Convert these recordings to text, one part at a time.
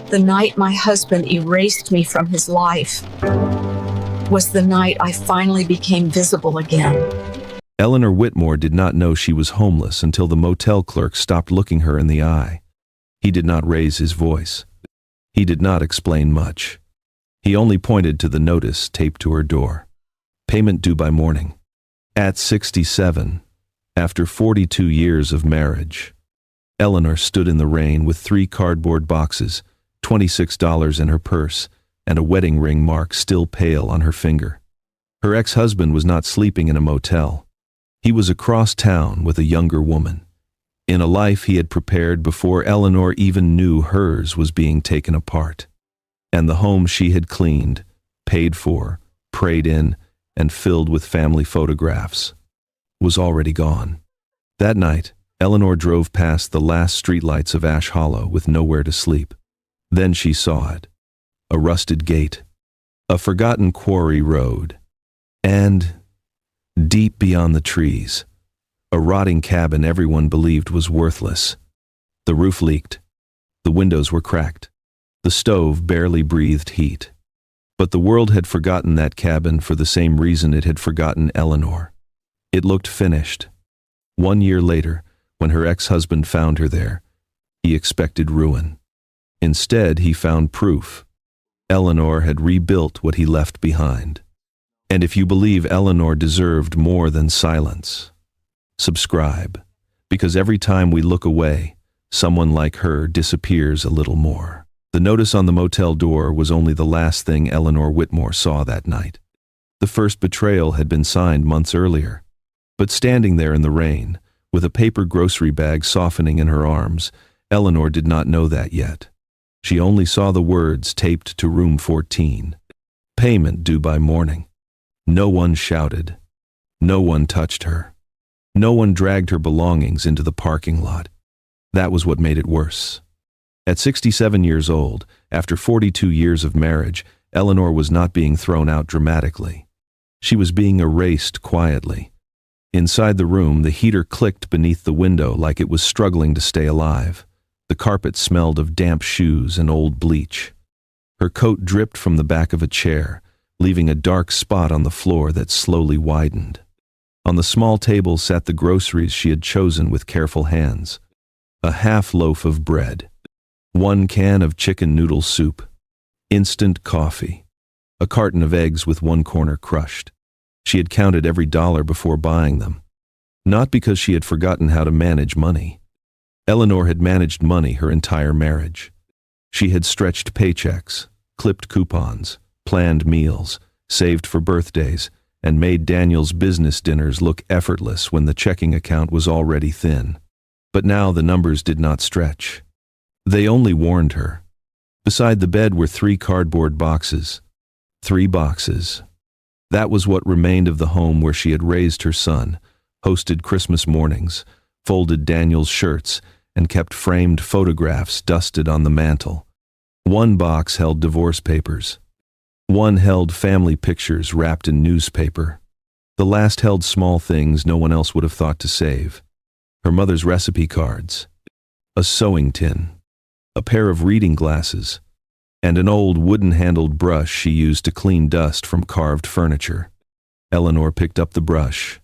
The night my husband erased me from his life was the night I finally became visible again. Eleanor Whitmore did not know she was homeless until the motel clerk stopped looking her in the eye. He did not raise his voice. He did not explain much. He only pointed to the notice taped to her door. Payment due by morning. At 67, after 42 years of marriage, Eleanor stood in the rain with 3 cardboard boxes, $26 in her purse, and a wedding ring mark still pale on her finger. Her ex-husband was not sleeping in a motel. He was across town with a younger woman, in a life he had prepared before Eleanor even knew hers was being taken apart. And the home she had cleaned, paid for, prayed in, and filled with family photographs was already gone. That night, Eleanor drove past the last streetlights of Ash Hollow with nowhere to sleep. Then she saw it. A rusted gate, a forgotten quarry road, and, deep beyond the trees, a rotting cabin everyone believed was worthless. The roof leaked. The windows were cracked. The stove barely breathed heat. But the world had forgotten that cabin for the same reason it had forgotten Eleanor. It looked finished. 1 year later, when her ex-husband found her there, he expected ruin. Instead, he found proof. Eleanor had rebuilt what he left behind. And if you believe Eleanor deserved more than silence, subscribe, because every time we look away, someone like her disappears a little more. The notice on the motel door was only the last thing Eleanor Whitmore saw that night. The first betrayal had been signed months earlier. But standing there in the rain, with a paper grocery bag softening in her arms, Eleanor did not know that yet. She only saw the words taped to room 14. Payment due by morning. No one shouted. No one touched her. No one dragged her belongings into the parking lot. That was what made it worse. At 67 years old, after 42 years of marriage, Eleanor was not being thrown out dramatically. She was being erased quietly. Inside the room, the heater clicked beneath the window like it was struggling to stay alive. The carpet smelled of damp shoes and old bleach. Her coat dripped from the back of a chair, leaving a dark spot on the floor that slowly widened. On the small table sat the groceries she had chosen with careful hands. A half loaf of bread, 1 can of chicken noodle soup, instant coffee, a carton of eggs with 1 corner crushed. She had counted every dollar before buying them. Not because she had forgotten how to manage money. Eleanor had managed money her entire marriage. She had stretched paychecks, clipped coupons, planned meals, saved for birthdays, and made Daniel's business dinners look effortless when the checking account was already thin. But now the numbers did not stretch. They only warned her. Beside the bed were 3 cardboard boxes. 3 boxes. That was what remained of the home where she had raised her son, hosted Christmas mornings, folded Daniel's shirts, and kept framed photographs dusted on the mantel. 1 box held divorce papers. 1 held family pictures wrapped in newspaper. The last held small things no one else would have thought to save. Her mother's recipe cards, a sewing tin, a pair of reading glasses, and an old wooden-handled brush she used to clean dust from carved furniture. Eleanor picked up the brush.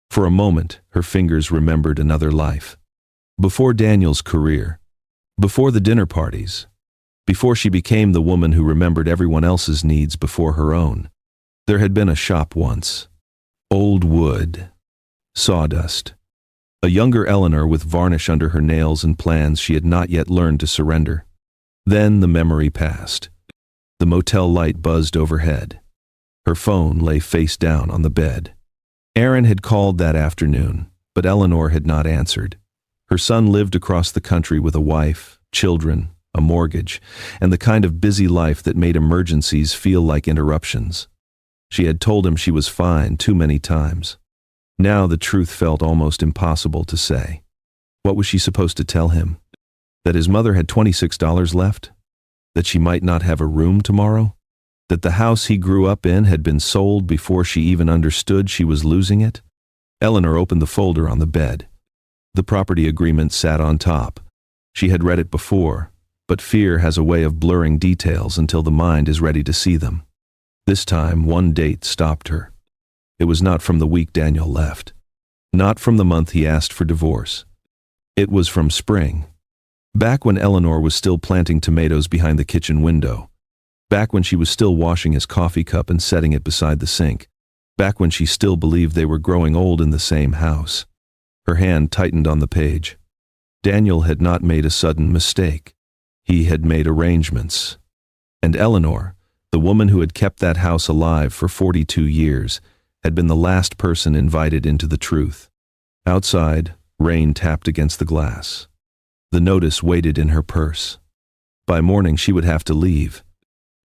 For a moment, her fingers remembered another life. Before Daniel's career, before the dinner parties, before she became the woman who remembered everyone else's needs before her own, there had been a shop once. Old wood, sawdust, a younger Eleanor with varnish under her nails and plans she had not yet learned to surrender. Then the memory passed. The motel light buzzed overhead. Her phone lay face down on the bed. Aaron had called that afternoon, but Eleanor had not answered. Her son lived across the country with a wife, children, a mortgage, and the kind of busy life that made emergencies feel like interruptions. She had told him she was fine too many times. Now the truth felt almost impossible to say. What was she supposed to tell him? That his mother had $26 left? That she might not have a room tomorrow? That the house he grew up in had been sold before she even understood she was losing it? Eleanor opened the folder on the bed. The property agreement sat on top. She had read it before, But fear has a way of blurring details until the mind is ready to see them. This time, one date stopped her. It was not from the week Daniel left. Not from the month he asked for divorce. It was from spring. Back when Eleanor was still planting tomatoes behind the kitchen window. Back when she was still washing his coffee cup and setting it beside the sink. Back when she still believed they were growing old in the same house. Her hand tightened on the page. Daniel had not made a sudden mistake. He had made arrangements. And Eleanor, the woman who had kept that house alive for 42 years, had been the last person invited into the truth. Outside, rain tapped against the glass. The notice waited in her purse. By morning she would have to leave.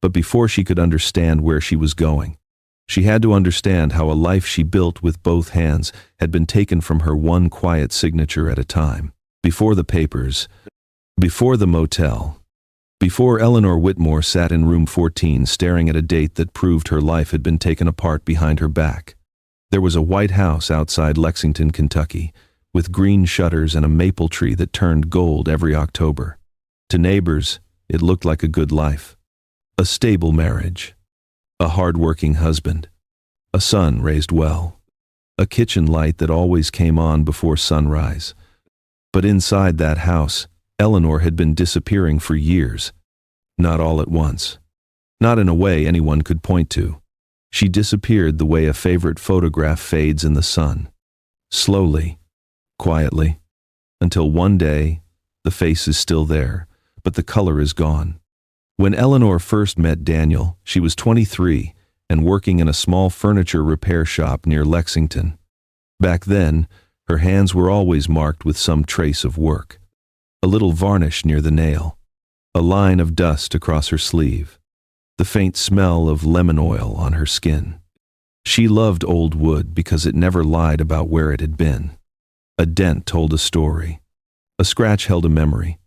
But before she could understand where she was going, she had to understand how a life she built with both hands had been taken from her one quiet signature at a time. Before the papers, before the motel, before Eleanor Whitmore sat in room 14 staring at a date that proved her life had been taken apart behind her back. There was a white house outside Lexington, Kentucky, with green shutters and a maple tree that turned gold every October. To neighbors, it looked like a good life. A stable marriage. A hard-working husband. A son raised well. A kitchen light that always came on before sunrise. But inside that house, Eleanor had been disappearing for years. Not all at once. Not in a way anyone could point to. She disappeared the way a favorite photograph fades in the sun. Slowly, quietly, until one day, the face is still there, but the color is gone. When Eleanor first met Daniel, she was 23 and working in a small furniture repair shop near Lexington. Back then, her hands were always marked with some trace of work. A little varnish near the nail. A line of dust across her sleeve. The faint smell of lemon oil on her skin. She loved old wood because it never lied about where it had been. A dent told a story. A scratch held a memory.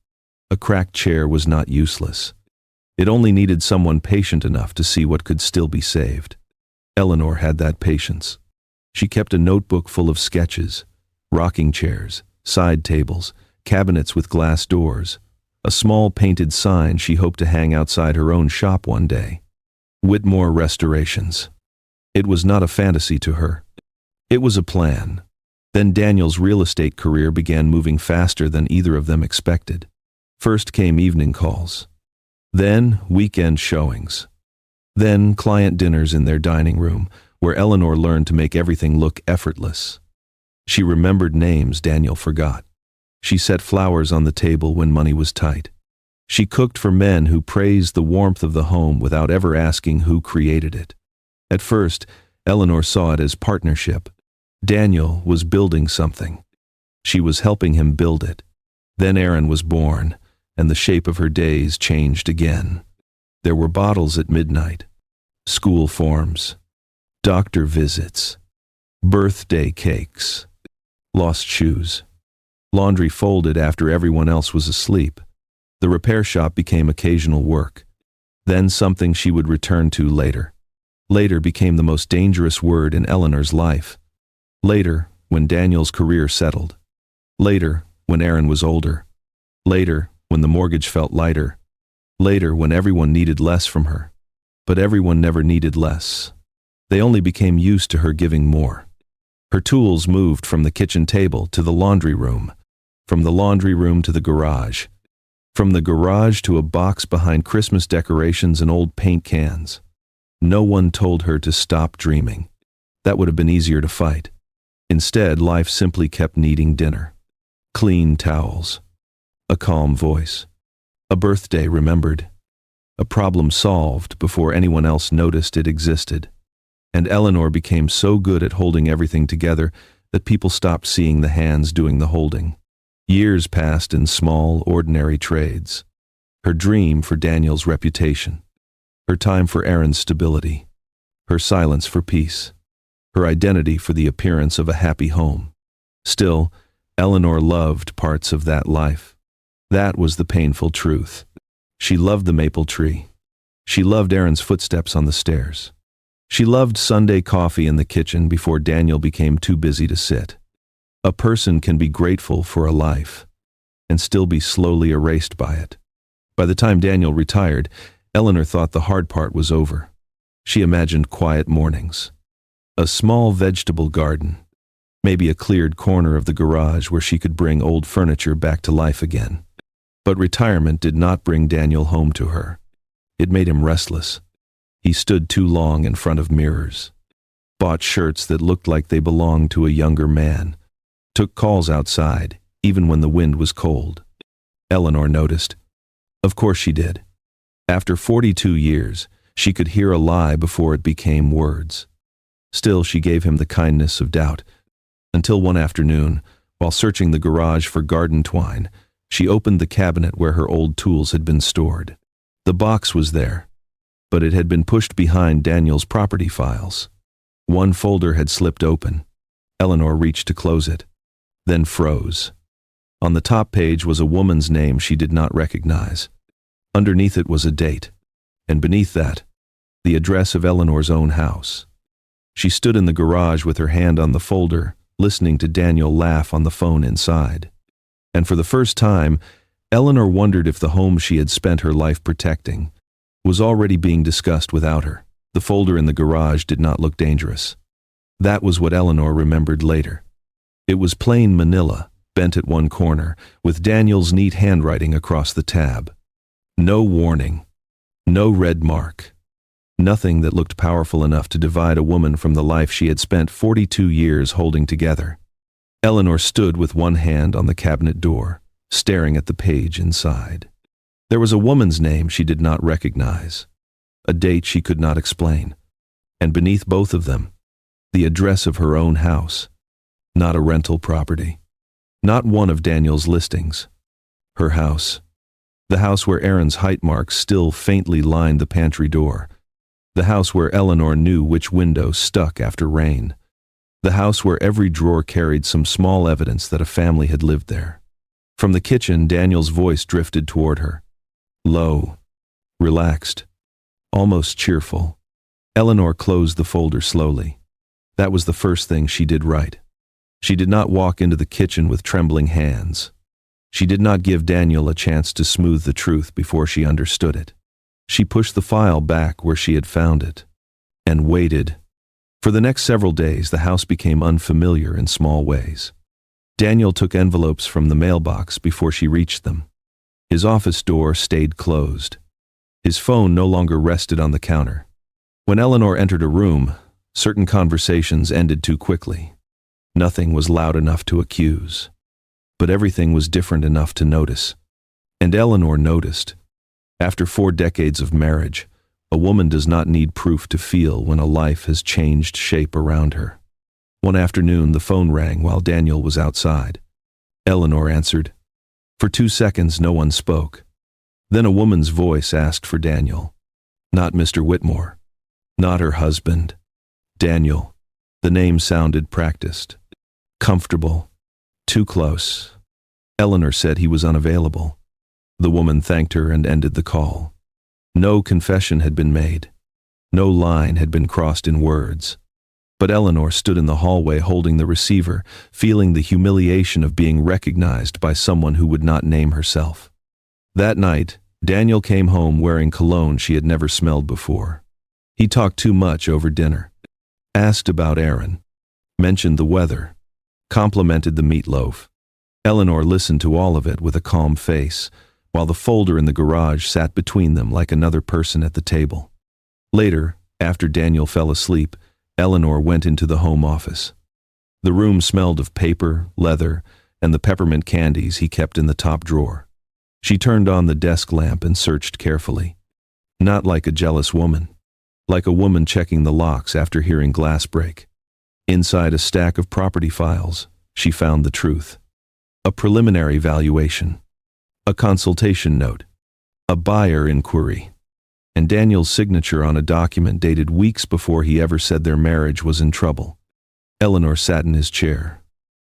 A cracked chair was not useless. It only needed someone patient enough to see what could still be saved. Eleanor had that patience. She kept a notebook full of sketches, rocking chairs, side tables, cabinets with glass doors, a small painted sign she hoped to hang outside her own shop one day. Whitmore Restorations. It was not a fantasy to her. It was a plan. Then Daniel's real estate career began moving faster than either of them expected. First came evening calls. Then weekend showings. Then client dinners in their dining room, where Eleanor learned to make everything look effortless. She remembered names Daniel forgot. She set flowers on the table when money was tight. She cooked for men who praised the warmth of the home without ever asking who created it. At first, Eleanor saw it as partnership. Daniel was building something. She was helping him build it. Then Aaron was born, and the shape of her days changed again. There were bottles at midnight, school forms, doctor visits, birthday cakes, lost shoes, laundry folded after everyone else was asleep. The repair shop became occasional work, then something she would return to later. Later became the most dangerous word in Eleanor's life. Later, when Daniel's career settled. Later, when Aaron was older. Later, when the mortgage felt lighter. Later, when everyone needed less from her. But everyone never needed less. They only became used to her giving more. Her tools moved from the kitchen table to the laundry room, from the laundry room to the garage, from the garage to a box behind Christmas decorations and old paint cans. No one told her to stop dreaming. That would have been easier to fight. Instead, life simply kept needing dinner. Clean towels. A calm voice. A birthday remembered. A problem solved before anyone else noticed it existed. And Eleanor became so good at holding everything together that people stopped seeing the hands doing the holding. Years passed in small, ordinary trades. Her dream for Daniel's reputation. Her time for Aaron's stability. Her silence for peace. Her identity for the appearance of a happy home. Still, Eleanor loved parts of that life. That was the painful truth. She loved the maple tree. She loved Aaron's footsteps on the stairs. She loved Sunday coffee in the kitchen before Daniel became too busy to sit. A person can be grateful for a life and still be slowly erased by it. By the time Daniel retired, Eleanor thought the hard part was over. She imagined quiet mornings, a small vegetable garden, maybe a cleared corner of the garage where she could bring old furniture back to life again. But retirement did not bring Daniel home to her. It made him restless. He stood too long in front of mirrors, bought shirts that looked like they belonged to a younger man, took calls outside, even when the wind was cold. Eleanor noticed. Of course she did. After 42 years, she could hear a lie before it became words. Still, she gave him the kindness of doubt, until one afternoon, while searching the garage for garden twine, she opened the cabinet where her old tools had been stored. The box was there, but it had been pushed behind Daniel's property files. One folder had slipped open. Eleanor reached to close it, then froze. On the top page was a woman's name she did not recognize. Underneath it was a date, and beneath that, the address of Eleanor's own house. She stood in the garage with her hand on the folder, listening to Daniel laugh on the phone inside. And for the first time, Eleanor wondered if the home she had spent her life protecting was already being discussed without her. The folder in the garage did not look dangerous. That was what Eleanor remembered later. It was plain manila, bent at one corner, with Daniel's neat handwriting across the tab. No warning, no red mark, nothing that looked powerful enough to divide a woman from the life she had spent 42 years holding together. Eleanor stood with one hand on the cabinet door, staring at the page inside. There was a woman's name she did not recognize, a date she could not explain, and beneath both of them, the address of her own house. Not a rental property, not one of Daniel's listings. Her house. The house where Aaron's height marks still faintly lined the pantry door. The house where Eleanor knew which window stuck after rain. The house where every drawer carried some small evidence that a family had lived there. From the kitchen, Daniel's voice drifted toward her. Low, relaxed, almost cheerful. Eleanor closed the folder slowly. That was the first thing she did right. She did not walk into the kitchen with trembling hands. She did not give Daniel a chance to smooth the truth before she understood it. She pushed the file back where she had found it, and waited. For the next several days, the house became unfamiliar in small ways. Daniel took envelopes from the mailbox before she reached them. His office door stayed closed. His phone no longer rested on the counter. When Eleanor entered a room, certain conversations ended too quickly. Nothing was loud enough to accuse, but everything was different enough to notice. And Eleanor noticed. After 4 decades of marriage, a woman does not need proof to feel when a life has changed shape around her. One afternoon, the phone rang while Daniel was outside. Eleanor answered. For 2 seconds, no one spoke. Then a woman's voice asked for Daniel. Not Mr. Whitmore. Not her husband. Daniel. The name sounded practiced. Comfortable. Too close. Eleanor said he was unavailable. The woman thanked her and ended the call. No confession had been made. No line had been crossed in words. But Eleanor stood in the hallway holding the receiver, feeling the humiliation of being recognized by someone who would not name herself. That night, Daniel came home wearing cologne she had never smelled before. He talked too much over dinner. Asked about Aaron. Mentioned the weather. Complimented the meatloaf. Eleanor listened to all of it with a calm face, while the folder in the garage sat between them like another person at the table. Later, after Daniel fell asleep, Eleanor went into the home office. The room smelled of paper, leather, and the peppermint candies he kept in the top drawer. She turned on the desk lamp and searched carefully. Not like a jealous woman. Like a woman checking the locks after hearing glass break. Inside a stack of property files, she found the truth. A preliminary valuation. A consultation note. A buyer inquiry. And Daniel's signature on a document dated weeks before he ever said their marriage was in trouble. Eleanor sat in his chair.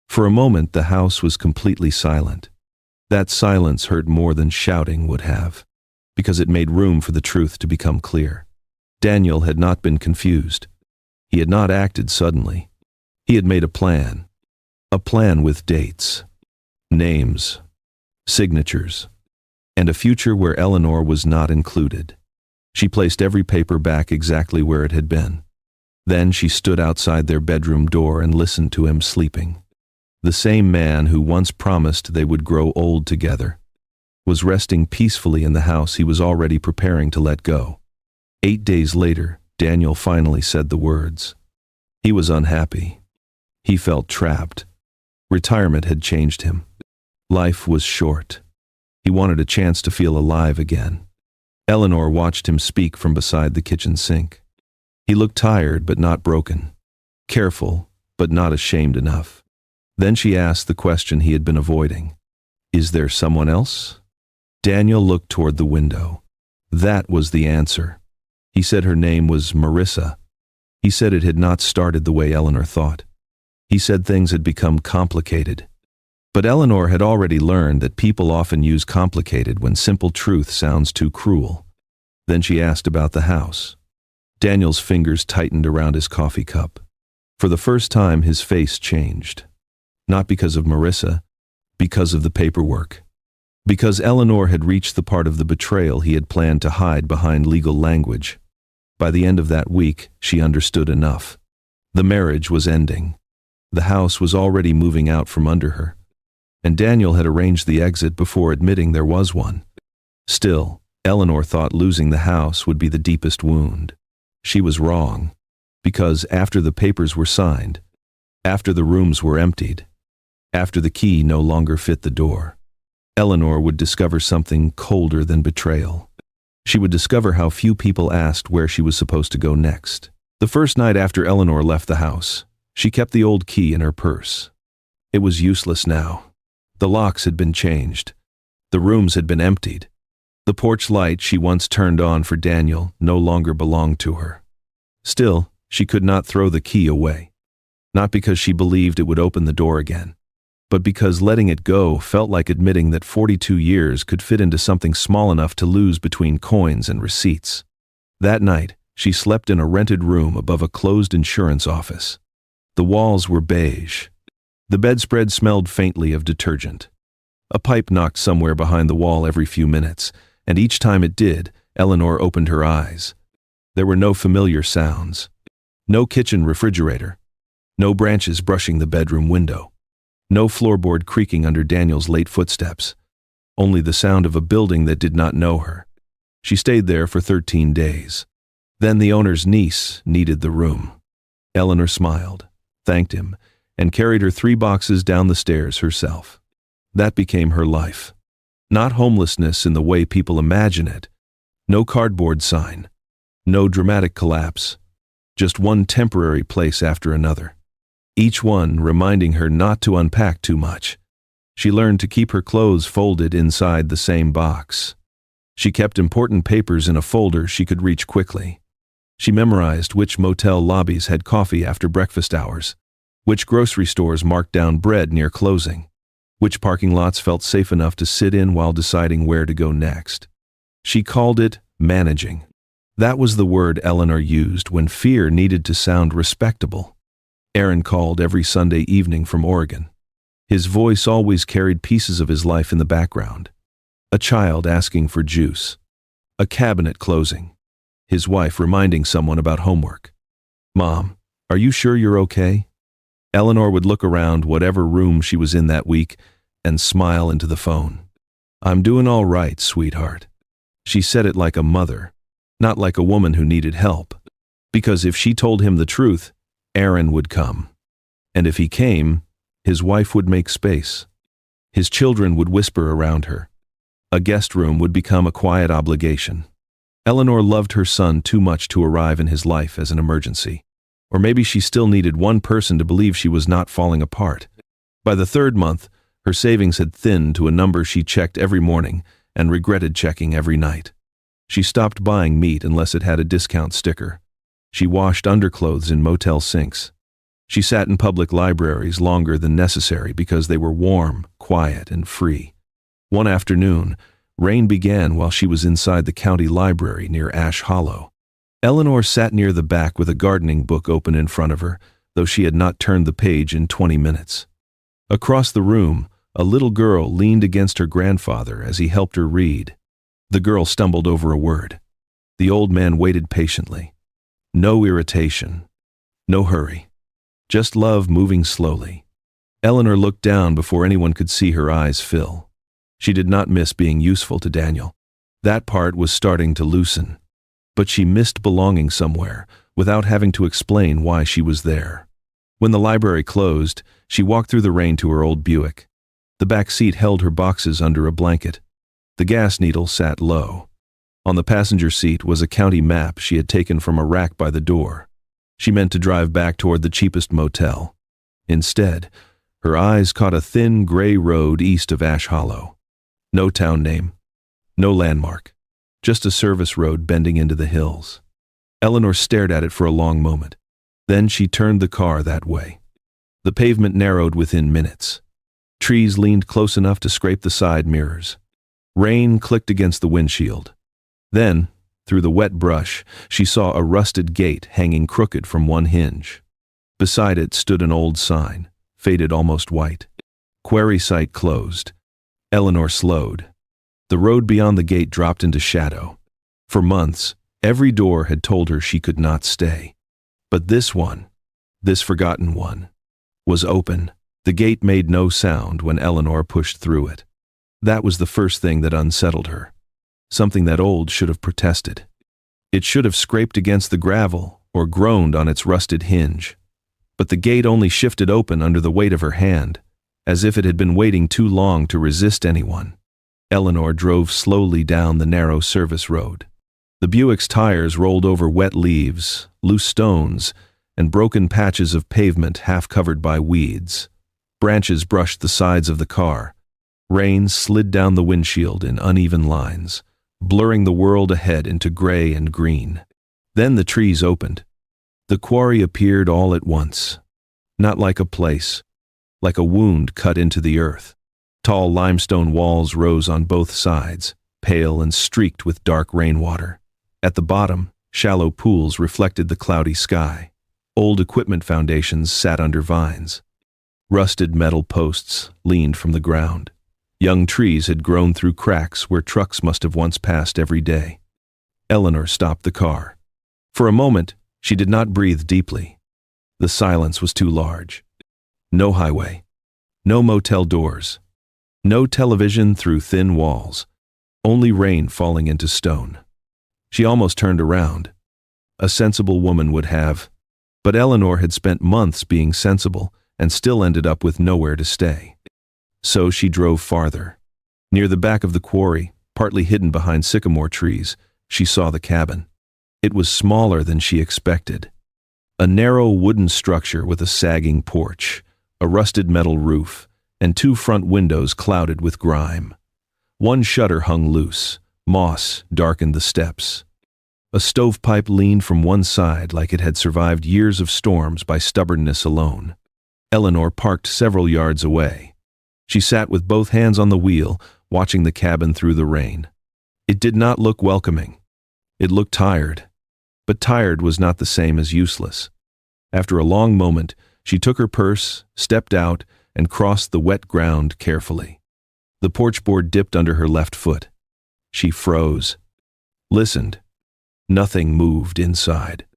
For a moment, the house was completely silent. That silence hurt more than shouting would have, because it made room for the truth to become clear. Daniel had not been confused. He had not acted suddenly. He had made a plan with dates, names, signatures, and a future where Eleanor was not included. She placed every paper back exactly where it had been. Then she stood outside their bedroom door and listened to him sleeping. The same man who once promised they would grow old together was resting peacefully in the house he was already preparing to let go. 8 days later, Daniel finally said the words. He was unhappy. He felt trapped. Retirement had changed him. Life was short. He wanted a chance to feel alive again. Eleanor watched him speak from beside the kitchen sink. He looked tired but not broken, careful but not ashamed enough. Then she asked the question he had been avoiding. Is there someone else? Daniel looked toward the window. That was the answer. He said her name was Marissa. He said it had not started the way Eleanor thought. He said things had become complicated. But Eleanor had already learned that people often use complicated when simple truth sounds too cruel. Then she asked about the house. Daniel's fingers tightened around his coffee cup. For the first time, his face changed. Not because of Marissa, because of the paperwork. Because Eleanor had reached the part of the betrayal he had planned to hide behind legal language. By the end of that week, she understood enough. The marriage was ending. The house was already moving out from under her. And Daniel had arranged the exit before admitting there was one. Still, Eleanor thought losing the house would be the deepest wound. She was wrong, because after the papers were signed, after the rooms were emptied, after the key no longer fit the door, Eleanor would discover something colder than betrayal. She would discover how few people asked where she was supposed to go next. The first night after Eleanor left the house, she kept the old key in her purse. It was useless now. The locks had been changed. The rooms had been emptied. The porch light she once turned on for Daniel no longer belonged to her. Still, she could not throw the key away. Not because she believed it would open the door again, but because letting it go felt like admitting that 42 years could fit into something small enough to lose between coins and receipts. That night, she slept in a rented room above a closed insurance office. The walls were beige. The bedspread smelled faintly of detergent. A pipe knocked somewhere behind the wall every few minutes, and each time it did, Eleanor opened her eyes. There were no familiar sounds. No kitchen refrigerator. No branches brushing the bedroom window. No floorboard creaking under Daniel's late footsteps. Only the sound of a building that did not know her. She stayed there for 13 days. Then the owner's niece needed the room. Eleanor smiled, thanked him, and carried her 3 boxes down the stairs herself. That became her life. Not homelessness in the way people imagine it. No cardboard sign. No dramatic collapse. Just one temporary place after another. Each one reminding her not to unpack too much. She learned to keep her clothes folded inside the same box. She kept important papers in a folder she could reach quickly. She memorized which motel lobbies had coffee after breakfast hours, which grocery stores marked down bread near closing, which parking lots felt safe enough to sit in while deciding where to go next. She called it managing. That was the word Eleanor used when fear needed to sound respectable. Aaron called every Sunday evening from Oregon. His voice always carried pieces of his life in the background. A child asking for juice. A cabinet closing. His wife reminding someone about homework. "Mom, are you sure you're okay?" Eleanor would look around whatever room she was in that week and smile into the phone. "I'm doing all right, sweetheart." She said it like a mother, not like a woman who needed help. Because if she told him the truth, Aaron would come. And if he came, his wife would make space. His children would whisper around her. A guest room would become a quiet obligation. Eleanor loved her son too much to arrive in his life as an emergency. Or maybe she still needed one person to believe she was not falling apart. By the 3rd month, her savings had thinned to a number she checked every morning and regretted checking every night. She stopped buying meat unless it had a discount sticker. She washed underclothes in motel sinks. She sat in public libraries longer than necessary because they were warm, quiet, and free. One afternoon, rain began while she was inside the county library near Ash Hollow. Eleanor sat near the back with a gardening book open in front of her, though she had not turned the page in 20 minutes. Across the room, a little girl leaned against her grandfather as he helped her read. The girl stumbled over a word. The old man waited patiently. No irritation, no hurry, just love moving slowly. Eleanor looked down before anyone could see her eyes fill. She did not miss being useful to Daniel. That part was starting to loosen. But she missed belonging somewhere without having to explain why she was there. When the library closed, she walked through the rain to her old Buick. The back seat held her boxes under a blanket. The gas needle sat low. On the passenger seat was a county map she had taken from a rack by the door. She meant to drive back toward the cheapest motel. Instead, her eyes caught a thin gray road east of Ash Hollow. No town name, no landmark, just a service road bending into the hills. Eleanor stared at it for a long moment. Then she turned the car that way. The pavement narrowed within minutes. Trees leaned close enough to scrape the side mirrors. Rain clicked against the windshield. Then, through the wet brush, she saw a rusted gate hanging crooked from one hinge. Beside it stood an old sign, faded almost white. Quarry site closed. Eleanor slowed. The road beyond the gate dropped into shadow. For months, every door had told her she could not stay. But this one, this forgotten one, was open. The gate made no sound when Eleanor pushed through it. That was the first thing that unsettled her. Something that old should have protested. It should have scraped against the gravel or groaned on its rusted hinge. But the gate only shifted open under the weight of her hand, as if it had been waiting too long to resist anyone. Eleanor drove slowly down the narrow service road. The Buick's tires rolled over wet leaves, loose stones, and broken patches of pavement half covered by weeds. Branches brushed the sides of the car. Rain slid down the windshield in uneven lines, blurring the world ahead into gray and green. Then the trees opened. The quarry appeared all at once. Not like a place, like a wound cut into the earth. Tall limestone walls rose on both sides, pale and streaked with dark rainwater. At the bottom, shallow pools reflected the cloudy sky. Old equipment foundations sat under vines. Rusted metal posts leaned from the ground. Young trees had grown through cracks where trucks must have once passed every day. Eleanor stopped the car. For a moment, she did not breathe deeply. The silence was too large. No highway. No motel doors. No television through thin walls. Only rain falling into stone. She almost turned around. A sensible woman would have. But Eleanor had spent months being sensible and still ended up with nowhere to stay. So she drove farther. Near the back of the quarry, partly hidden behind sycamore trees, she saw the cabin. It was smaller than she expected. A narrow wooden structure with a sagging porch, a rusted metal roof, and two front windows clouded with grime. One shutter hung loose. Moss darkened the steps. A stovepipe leaned from one side like it had survived years of storms by stubbornness alone. Eleanor parked several yards away. She sat with both hands on the wheel, watching the cabin through the rain. It did not look welcoming. It looked tired. But tired was not the same as useless. After a long moment, she took her purse, stepped out, and crossed the wet ground carefully. The porch board dipped under her left foot. She froze. Listened. Nothing moved inside.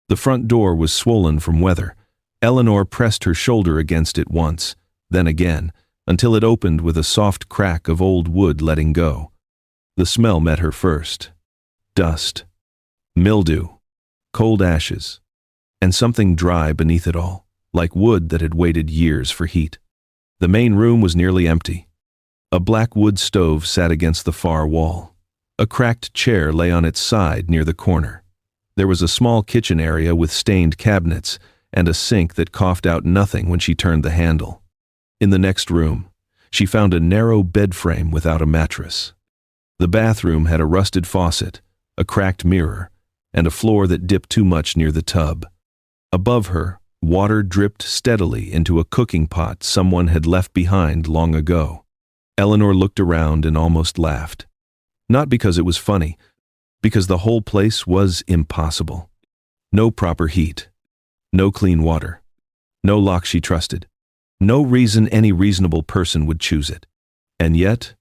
The front door was swollen from weather. Eleanor pressed her shoulder against it once, then again, until it opened with a soft crack of old wood letting go. The smell met her first. Dust. Mildew. Cold ashes. And something dry beneath it all, like wood that had waited years for heat. The main room was nearly empty. A black wood stove sat against the far wall. A cracked chair lay on its side near the corner. There was a small kitchen area with stained cabinets and a sink that coughed out nothing when she turned the handle. In the next room, she found a narrow bed frame without a mattress. The bathroom had a rusted faucet, a cracked mirror, and a floor that dipped too much near the tub. Above her, water dripped steadily into a cooking pot someone had left behind long ago. Eleanor looked around and almost laughed. Not because it was funny, because the whole place was impossible. No proper heat. No clean water. No lock she trusted. No reason any reasonable person would choose it. And yet,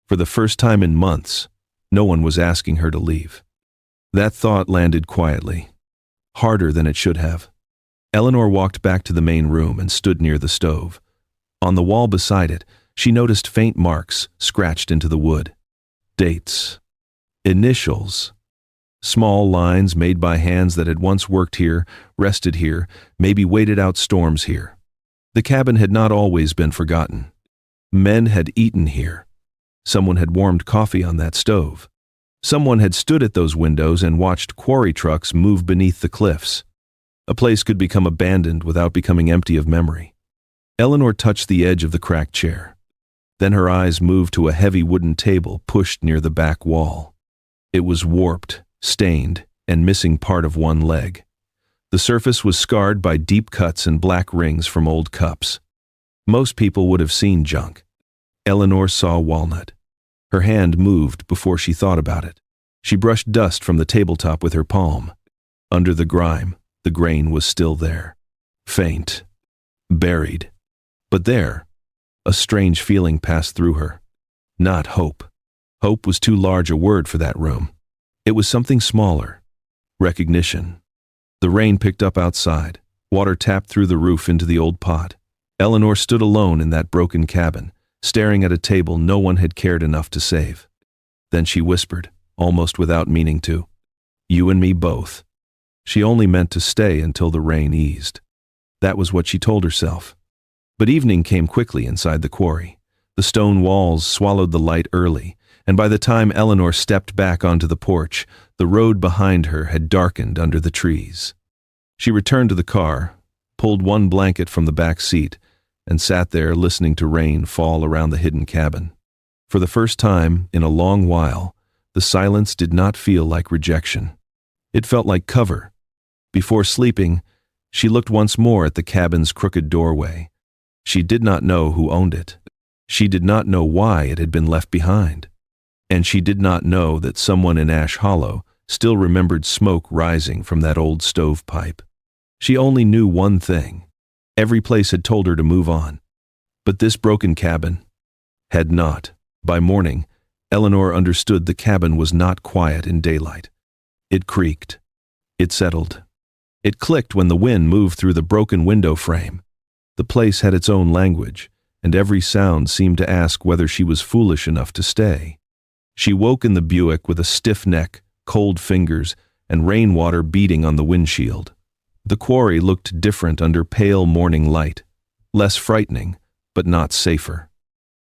for the first time in months, no one was asking her to leave. That thought landed quietly, harder than it should have. Eleanor walked back to the main room and stood near the stove. On the wall beside it, she noticed faint marks scratched into the wood. Dates. Initials. Small lines made by hands that had once worked here, rested here, maybe waited out storms here. The cabin had not always been forgotten. Men had eaten here. Someone had warmed coffee on that stove. Someone had stood at those windows and watched quarry trucks move beneath the cliffs. A place could become abandoned without becoming empty of memory. Eleanor touched the edge of the cracked chair. Then her eyes moved to a heavy wooden table pushed near the back wall. It was warped, stained, and missing part of one leg. The surface was scarred by deep cuts and black rings from old cups. Most people would have seen junk. Eleanor saw walnut. Her hand moved before she thought about it. She brushed dust from the tabletop with her palm. Under the grime, the grain was still there. Faint. Buried. But there, a strange feeling passed through her. Not hope. Hope was too large a word for that room. It was something smaller. Recognition. The rain picked up outside. Water tapped through the roof into the old pot. Eleanor stood alone in that broken cabin, staring at a table no one had cared enough to save. Then she whispered, almost without meaning to, "You and me both." She only meant to stay until the rain eased. That was what she told herself. But evening came quickly inside the quarry. The stone walls swallowed the light early, and by the time Eleanor stepped back onto the porch, the road behind her had darkened under the trees. She returned to the car, pulled one blanket from the back seat, and sat there listening to rain fall around the hidden cabin. For the first time in a long while, the silence did not feel like rejection. It felt like cover. Before sleeping, she looked once more at the cabin's crooked doorway. She did not know who owned it. She did not know why it had been left behind. And she did not know that someone in Ash Hollow still remembered smoke rising from that old stovepipe. She only knew one thing. Every place had told her to move on. But this broken cabin had not. By morning, Eleanor understood the cabin was not quiet in daylight. It creaked. It settled. It clicked when the wind moved through the broken window frame. The place had its own language, and every sound seemed to ask whether she was foolish enough to stay. She woke in the Buick with a stiff neck, cold fingers, and rainwater beating on the windshield. The quarry looked different under pale morning light, less frightening, but not safer.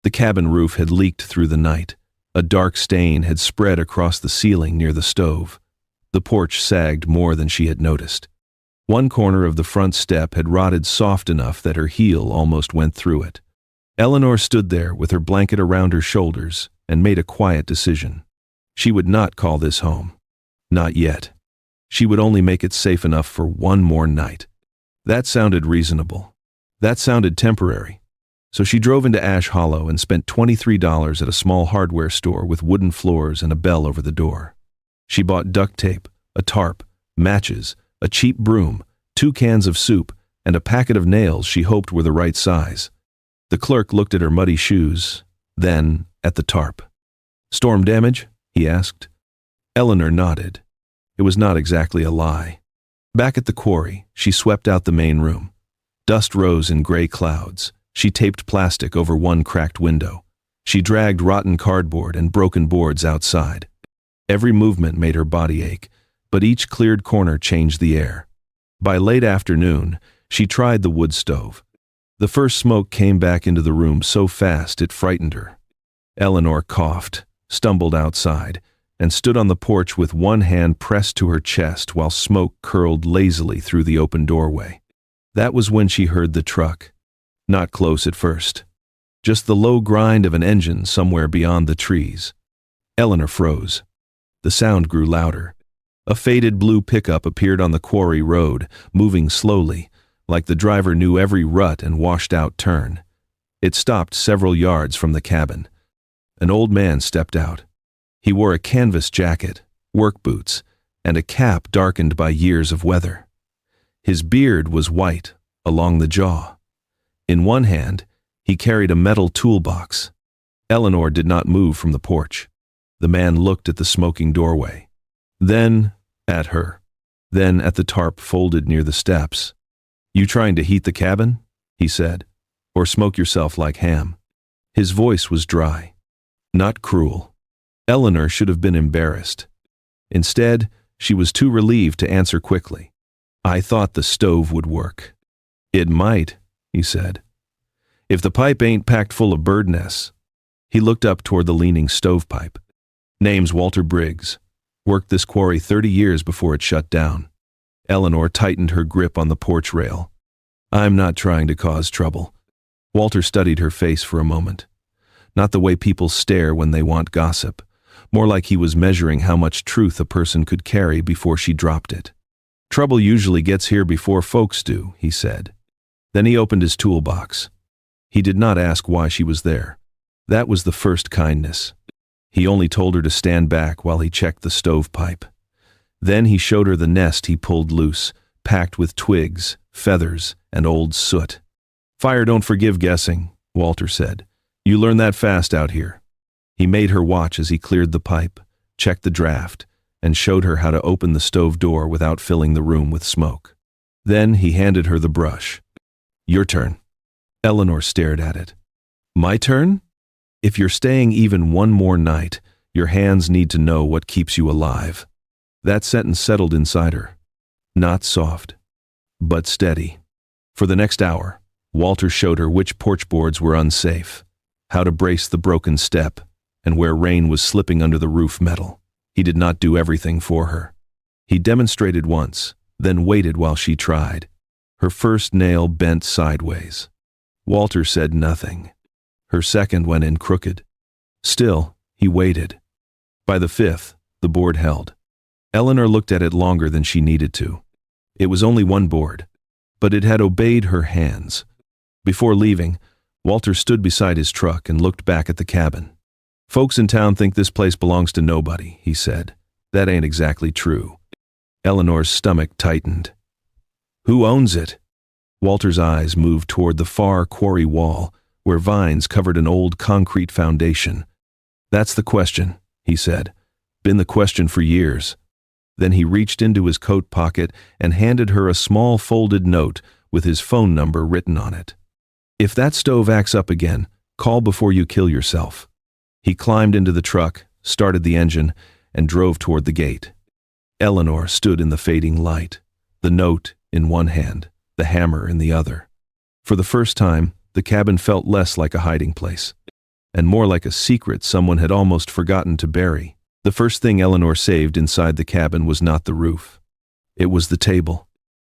The cabin roof had leaked through the night. A dark stain had spread across the ceiling near the stove. The porch sagged more than she had noticed. One corner of the front step had rotted soft enough that her heel almost went through it. Eleanor stood there with her blanket around her shoulders and made a quiet decision. She would not call this home. Not yet. She would only make it safe enough for one more night. That sounded reasonable. That sounded temporary. So she drove into Ash Hollow and spent $23 at a small hardware store with wooden floors and a bell over the door. She bought duct tape, a tarp, matches, a cheap broom, 2 cans of soup, and a packet of nails she hoped were the right size. The clerk looked at her muddy shoes, then at the tarp. "Storm damage?" he asked. Eleanor nodded. It was not exactly a lie. Back at the quarry, she swept out the main room. Dust rose in gray clouds. She taped plastic over one cracked window. She dragged rotten cardboard and broken boards outside. Every movement made her body ache, but each cleared corner changed the air. By late afternoon, she tried the wood stove. The first smoke came back into the room so fast it frightened her. Eleanor coughed, stumbled outside, and stood on the porch with one hand pressed to her chest while smoke curled lazily through the open doorway. That was when she heard the truck. Not close at first. Just the low grind of an engine somewhere beyond the trees. Eleanor froze. The sound grew louder. A faded blue pickup appeared on the quarry road, moving slowly, like the driver knew every rut and washed-out turn. It stopped several yards from the cabin. An old man stepped out. He wore a canvas jacket, work boots, and a cap darkened by years of weather. His beard was white, along the jaw. In one hand, he carried a metal toolbox. Eleanor did not move from the porch. The man looked at the smoking doorway, then at her, then at the tarp folded near the steps. "You trying to heat the cabin?" he said, "or smoke yourself like ham?" His voice was dry, not cruel. Eleanor should have been embarrassed. Instead, she was too relieved to answer quickly. "I thought the stove would work." "It might," he said, "if the pipe ain't packed full of bird nests." He looked up toward the leaning stovepipe. "Name's Walter Briggs. Worked this quarry 30 years before it shut down." Eleanor tightened her grip on the porch rail. "I'm not trying to cause trouble." Walter studied her face for a moment. Not the way people stare when they want gossip, more like he was measuring how much truth a person could carry before she dropped it. "Trouble usually gets here before folks do," he said. Then he opened his toolbox. He did not ask why she was there. That was the first kindness. He only told her to stand back while he checked the stovepipe. Then he showed her the nest he pulled loose, packed with twigs, feathers, and old soot. "Fire don't forgive guessing," Walter said. "You learn that fast out here." He made her watch as he cleared the pipe, checked the draft, and showed her how to open the stove door without filling the room with smoke. Then he handed her the brush. "Your turn." Eleanor stared at it. "My turn? If you're staying even one more night, your hands need to know what keeps you alive." That sentence settled inside her. Not soft, but steady. For the next hour, Walter showed her which porch boards were unsafe, how to brace the broken step, and where rain was slipping under the roof metal. He did not do everything for her. He demonstrated once, then waited while she tried. Her first nail bent sideways. Walter said nothing. Her second went in crooked. Still, he waited. By the fifth, the board held. Eleanor looked at it longer than she needed to. It was only one board, but it had obeyed her hands. Before leaving, Walter stood beside his truck and looked back at the cabin. "Folks in town think this place belongs to nobody," he said. "That ain't exactly true." Eleanor's stomach tightened. "Who owns it?" Walter's eyes moved toward the far quarry wall, where vines covered an old concrete foundation. "That's the question," he said. "Been the question for years." Then he reached into his coat pocket and handed her a small folded note with his phone number written on it. "If that stove acts up again, call before you kill yourself." He climbed into the truck, started the engine, and drove toward the gate. Eleanor stood in the fading light, the note in one hand, the hammer in the other. For the first time, the cabin felt less like a hiding place, and more like a secret someone had almost forgotten to bury. The first thing Eleanor saved inside the cabin was not the roof. It was the table.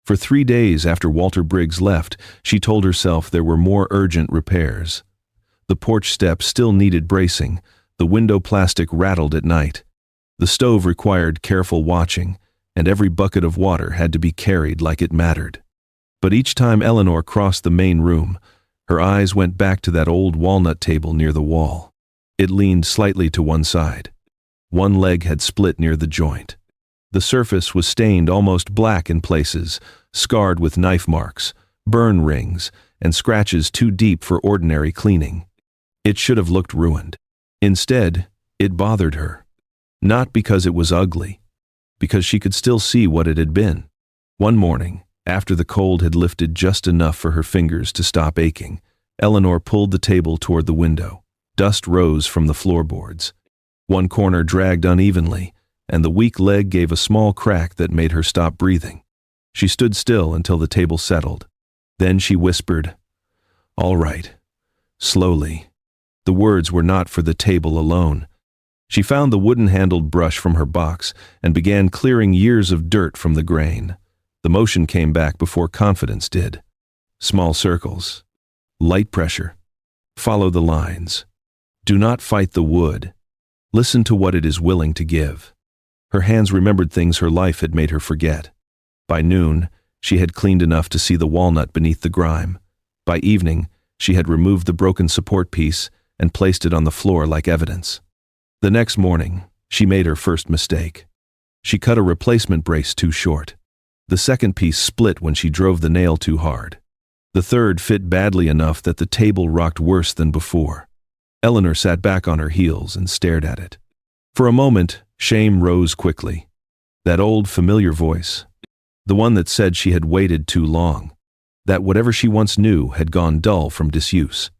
For 3 days after Walter Briggs left, she told herself there were more urgent repairs. The porch step still needed bracing, the window plastic rattled at night. The stove required careful watching, and every bucket of water had to be carried like it mattered. But each time Eleanor crossed the main room, her eyes went back to that old walnut table near the wall. It leaned slightly to one side. One leg had split near the joint. The surface was stained almost black in places, scarred with knife marks, burn rings, and scratches too deep for ordinary cleaning. It should have looked ruined. Instead, it bothered her. Not because it was ugly, because she could still see what it had been. One morning, after the cold had lifted just enough for her fingers to stop aching, Eleanor pulled the table toward the window. Dust rose from the floorboards. One corner dragged unevenly, and the weak leg gave a small crack that made her stop breathing. She stood still until the table settled. Then she whispered, "All right," slowly. The words were not for the table alone. She found the wooden-handled brush from her box and began clearing years of dirt from the grain. The motion came back before confidence did. Small circles. Light pressure. Follow the lines. Do not fight the wood. Listen to what it is willing to give. Her hands remembered things her life had made her forget. By noon, she had cleaned enough to see the walnut beneath the grime. By evening, she had removed the broken support piece and placed it on the floor like evidence. The next morning, she made her first mistake. She cut a replacement brace too short. The second piece split when she drove the nail too hard. The third fit badly enough that the table rocked worse than before. Eleanor sat back on her heels and stared at it. For a moment, shame rose quickly. That old familiar voice, the one that said she had waited too long, that whatever she once knew had gone dull from disuse,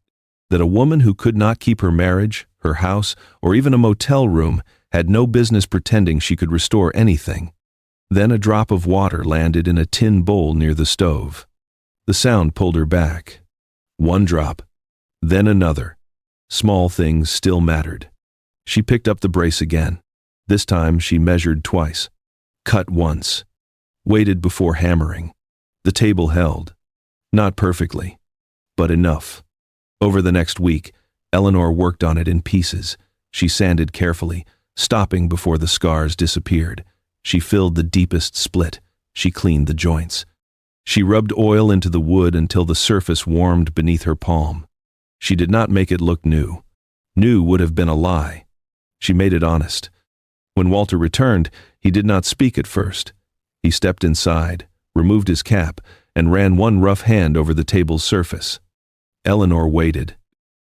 that a woman who could not keep her marriage, her house, or even a motel room had no business pretending she could restore anything. Then a drop of water landed in a tin bowl near the stove. The sound pulled her back. One drop, then another. Small things still mattered. She picked up the brace again. This time she measured twice, cut once, waited before hammering. The table held. Not perfectly, but enough. Over the next week, Eleanor worked on it in pieces. She sanded carefully, stopping before the scars disappeared. She filled the deepest split. She cleaned the joints. She rubbed oil into the wood until the surface warmed beneath her palm. She did not make it look new. New would have been a lie. She made it honest. When Walter returned, he did not speak at first. He stepped inside, removed his cap, and ran one rough hand over the table's surface. Eleanor waited.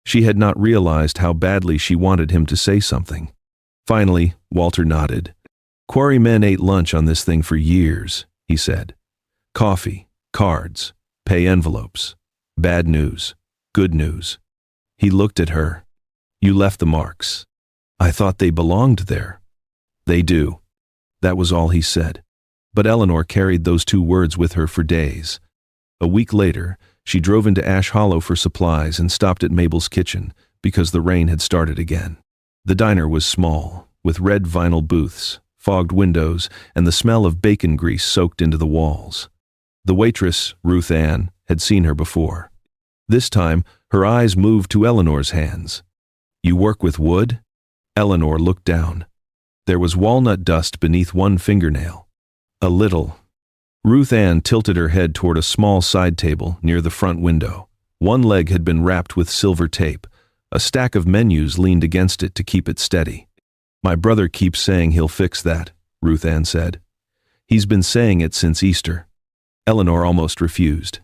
She had not realized how badly she wanted him to say something. Finally, Walter nodded. "Quarry men ate lunch on this thing for years," he said. "Coffee, cards, pay envelopes, bad news, good news." He looked at her. "You left the marks. I thought they belonged there." "They do." That was all he said. But Eleanor carried those two words with her for days. A week later, she drove into Ash Hollow for supplies and stopped at Mabel's kitchen because the rain had started again. The diner was small, with red vinyl booths, fogged windows, and the smell of bacon grease soaked into the walls. The waitress, Ruth Ann, had seen her before. This time, her eyes moved to Eleanor's hands. "You work with wood?" Eleanor looked down. There was walnut dust beneath one fingernail. "A little." Ruth Ann tilted her head toward a small side table near the front window. One leg had been wrapped with silver tape. A stack of menus leaned against it to keep it steady. "My brother keeps saying he'll fix that," Ruth Ann said. "He's been saying it since Easter." Eleanor almost refused.